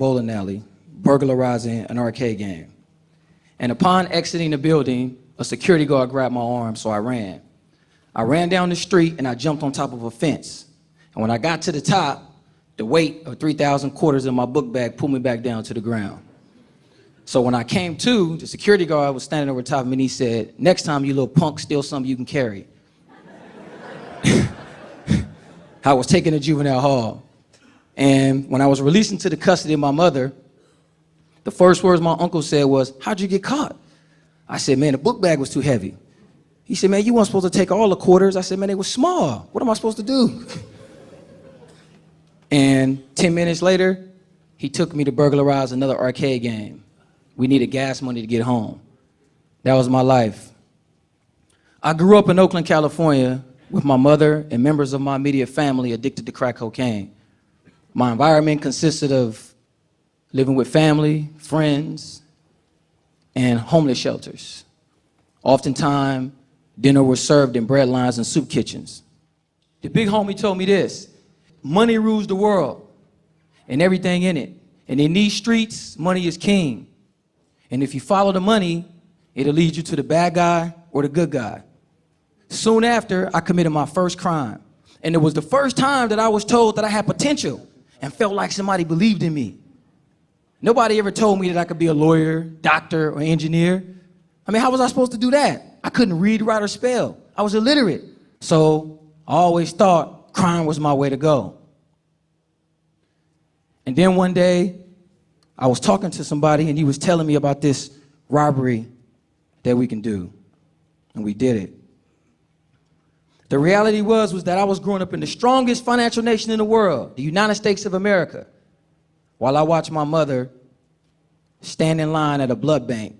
bowling alley, burglarizing an arcade game. And upon exiting the building, a security guard grabbed my arm, so I ran. I ran down the street and I jumped on top of a fence. And when I got to the top, the weight of 3,000 quarters in my book bag pulled me back down to the ground. So when I came to, the security guard was standing over top of me and he said, "Next time, you little punk, steal something you can carry." I was taken to juvenile hall. And when I was released into the custody of my mother, the first words my uncle said was, "How'd you get caught?" I said, "Man, the book bag was too heavy." He said, "Man, you weren't supposed to take all the quarters." I said, "Man, they were small. What am I supposed to do?" And 10 minutes later, he took me to burglarize another arcade game. We needed gas money to get home. That was my life. I grew up in Oakland, California, with my mother and members of my immediate family addicted to crack cocaine. My environment consisted of living with family, friends, and homeless shelters. Oftentimes, dinner was served in bread lines and soup kitchens. The big homie told me this: money rules the world and everything in it. And in these streets, money is king. And if you follow the money, it'll lead you to the bad guy or the good guy. Soon after, I committed my first crime. And it was the first time that I was told that I had potential and felt like somebody believed in me. Nobody ever told me that I could be a lawyer, doctor, or engineer. I mean, how was I supposed to do that? I couldn't read, write, or spell. I was illiterate. So I always thought crime was my way to go. And then one day, I was talking to somebody and he was telling me about this robbery that we can do. And we did it. The reality was that I was growing up in the strongest financial nation in the world, the United States of America, while I watched my mother stand in line at a blood bank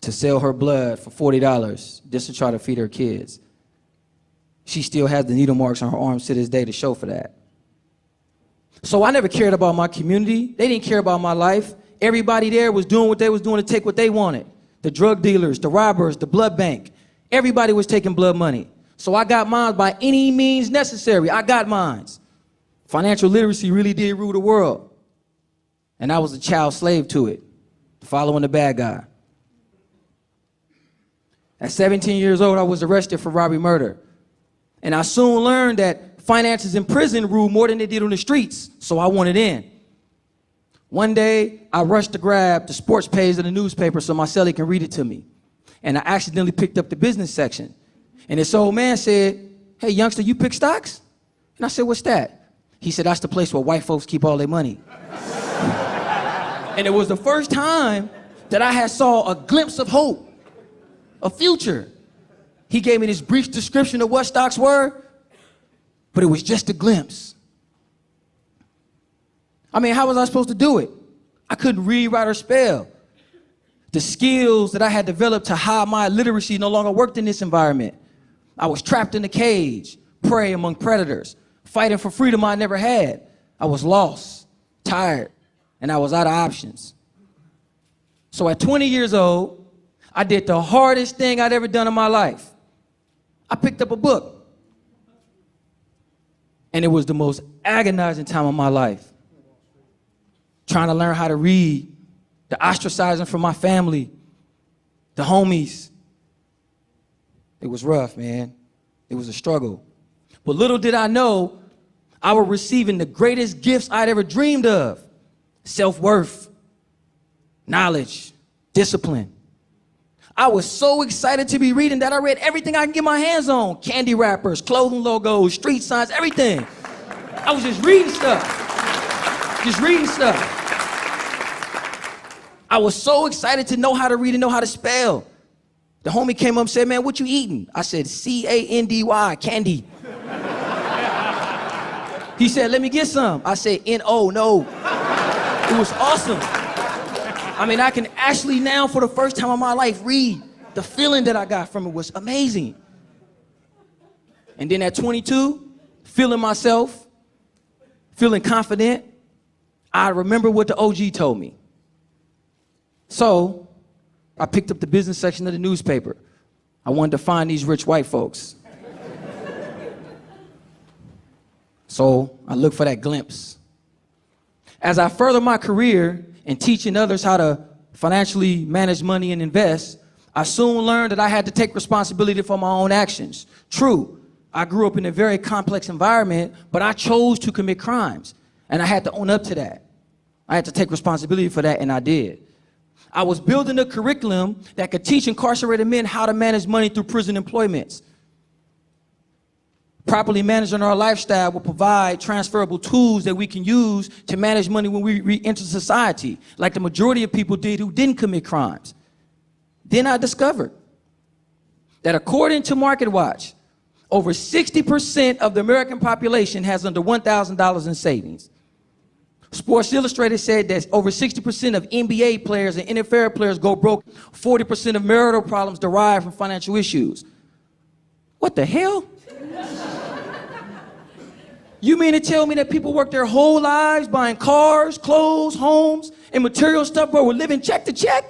to sell her blood for $40 just to try to feed her kids. She still has the needle marks on her arms to this day to show for that. So I never cared about my community. They didn't care about my life. Everybody there was doing what they was doing to take what they wanted. The drug dealers, the robbers, the blood bank. Everybody was taking blood money. So I got mine by any means necessary. I got mine. Financial literacy really did rule the world. And I was a child slave to it, following the bad guy. At 17 years old, I was arrested for robbery murder. And I soon learned that finances in prison rule more than they did on the streets, so I wanted in. One day, I rushed to grab the sports page of the newspaper so my cellie can read it to me. And I accidentally picked up the business section. And this old man said, "Hey, youngster, you pick stocks?" And I said, "What's that?" He said, "That's the place where white folks keep all their money." And it was the first time that I had saw a glimpse of hope, a future. He gave me this brief description of what stocks were, but it was just a glimpse. I mean, how was I supposed to do it? I couldn't read, write, or spell. The skills that I had developed to hide my illiteracy no longer worked in this environment. I was trapped in a cage, prey among predators, fighting for freedom I never had. I was lost, tired, and I was out of options. So at 20 years old, I did the hardest thing I'd ever done in my life. I picked up a book. And it was the most agonizing time of my life. Trying to learn how to read, the ostracizing from my family, the homies. It was rough, man. It was a struggle. But little did I know, I was receiving the greatest gifts I'd ever dreamed of. Self-worth, knowledge, discipline. I was so excited to be reading that I read everything I can get my hands on. Candy wrappers, clothing logos, street signs, everything. I was just reading stuff. Just reading stuff. I was so excited to know how to read and know how to spell. The homie came up and said, "Man, what you eating?" I said, C-A-N-D-Y, candy. He said, "Let me get some." I said, N-O, no. It was awesome. I mean, I can actually now, for the first time in my life, read. The feeling that I got from it was amazing. And then at 22, feeling myself, feeling confident, I remember what the OG told me. So I picked up the business section of the newspaper. I wanted to find these rich white folks. So I looked for that glimpse. As I further my career in teaching others how to financially manage money and invest, I soon learned that I had to take responsibility for my own actions. True, I grew up in a very complex environment, but I chose to commit crimes, and I had to own up to that. I had to take responsibility for that, and I did. I was building a curriculum that could teach incarcerated men how to manage money through prison employments. Properly managing our lifestyle will provide transferable tools that we can use to manage money when we re-enter society, like the majority of people did who didn't commit crimes. Then I discovered that according to MarketWatch, over 60% of the American population has under $1,000 in savings. Sports Illustrated said that over 60% of NBA players and NFL players go broke. 40% of marital problems derive from financial issues. What the hell? You mean to tell me that people work their whole lives buying cars, clothes, homes, and material stuff, but we're living check to check?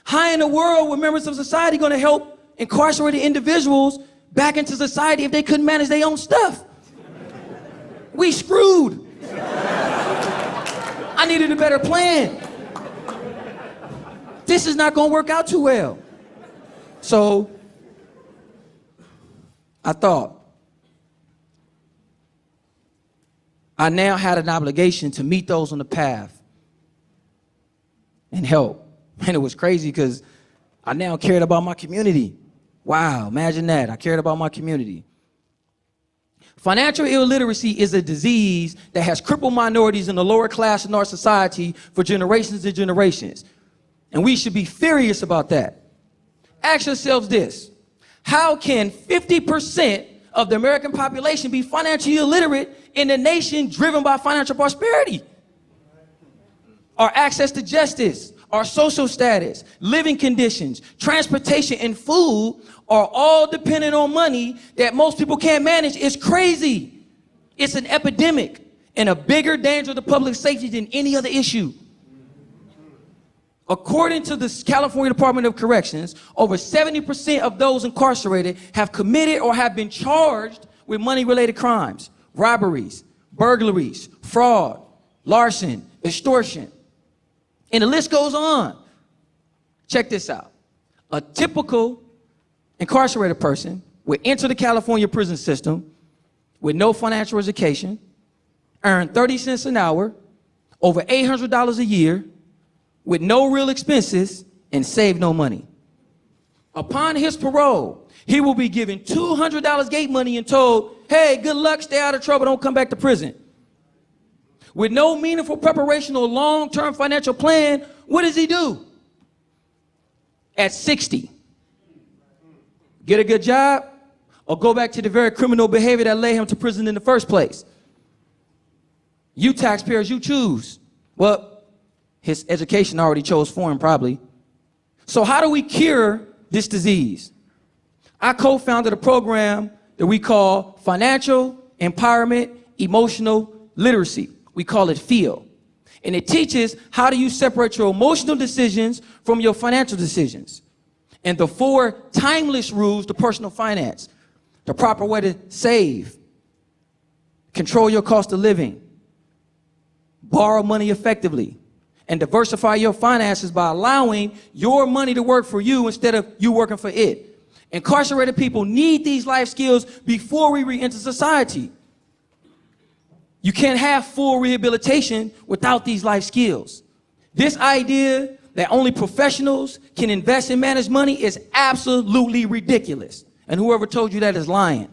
How in the world were members of society going to help incarcerated individuals back into society if they couldn't manage their own stuff? We screwed. I needed a better plan. This is not going to work out too well. So I thought, I now had an obligation to meet those on the path and help. And it was crazy because I now cared about my community. Wow, imagine that. I cared about my community. Financial illiteracy is a disease that has crippled minorities in the lower class in our society for generations and generations. And we should be furious about that. Ask yourselves this: how can 50% of the American population be financially illiterate in a nation driven by financial prosperity? Our access to justice, our social status, living conditions, transportation, and food are all dependent on money that most people can't manage. It's crazy. It's an epidemic and a bigger danger to public safety than any other issue. According to the California Department of Corrections, over 70% of those incarcerated have committed or have been charged with money-related crimes, robberies, burglaries, fraud, larceny, extortion. And the list goes on. Check this out. A typical incarcerated person would enter the California prison system with no financial education, earn 30 cents an hour, over $800 a year, with no real expenses, and save no money. Upon his parole, he will be given $200 gate money and told, hey, good luck, stay out of trouble, don't come back to prison. With no meaningful preparation or long-term financial plan, what does he do? At 60, get a good job or go back to the very criminal behavior that led him to prison in the first place? You taxpayers, you choose. Well, his education already chose for him, probably. So how do we cure this disease? I co-founded a program that we call Financial Empowerment Emotional Literacy. We call it FEEL. And it teaches how do you separate your emotional decisions from your financial decisions. And the 4 timeless rules to personal finance. The proper way to save. Control your cost of living. Borrow money effectively. And diversify your finances by allowing your money to work for you instead of you working for it. Incarcerated people need these life skills before we re-enter society. You can't have full rehabilitation without these life skills. This idea that only professionals can invest and manage money is absolutely ridiculous. And whoever told you that is lying.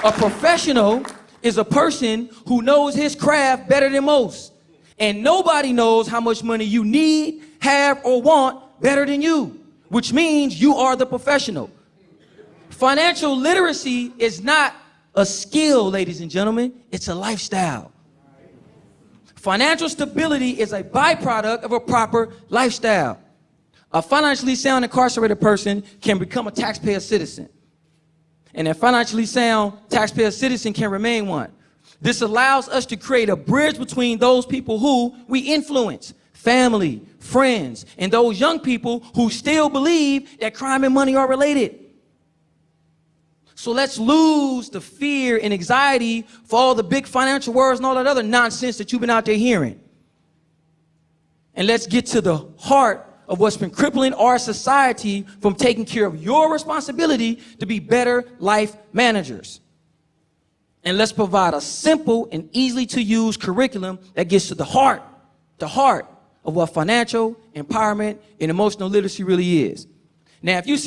A professional is a person who knows his craft better than most. And nobody knows how much money you need, have, or want better than you, which means you are the professional. Financial literacy is not a skill, ladies and gentlemen. It's a lifestyle. Financial stability is a byproduct of a proper lifestyle. A financially sound incarcerated person can become a taxpayer citizen. And a financially sound taxpayer citizen can remain one. This allows us to create a bridge between those people who we influence, family, friends, and those young people who still believe that crime and money are related. So let's lose the fear and anxiety for all the big financial words and all that other nonsense that you've been out there hearing. And let's get to the heart of what's been crippling our society from taking care of your responsibility to be better life managers. And let's provide a simple and easily to use curriculum that gets to the heart of what financial empowerment and emotional literacy really is. Now, if you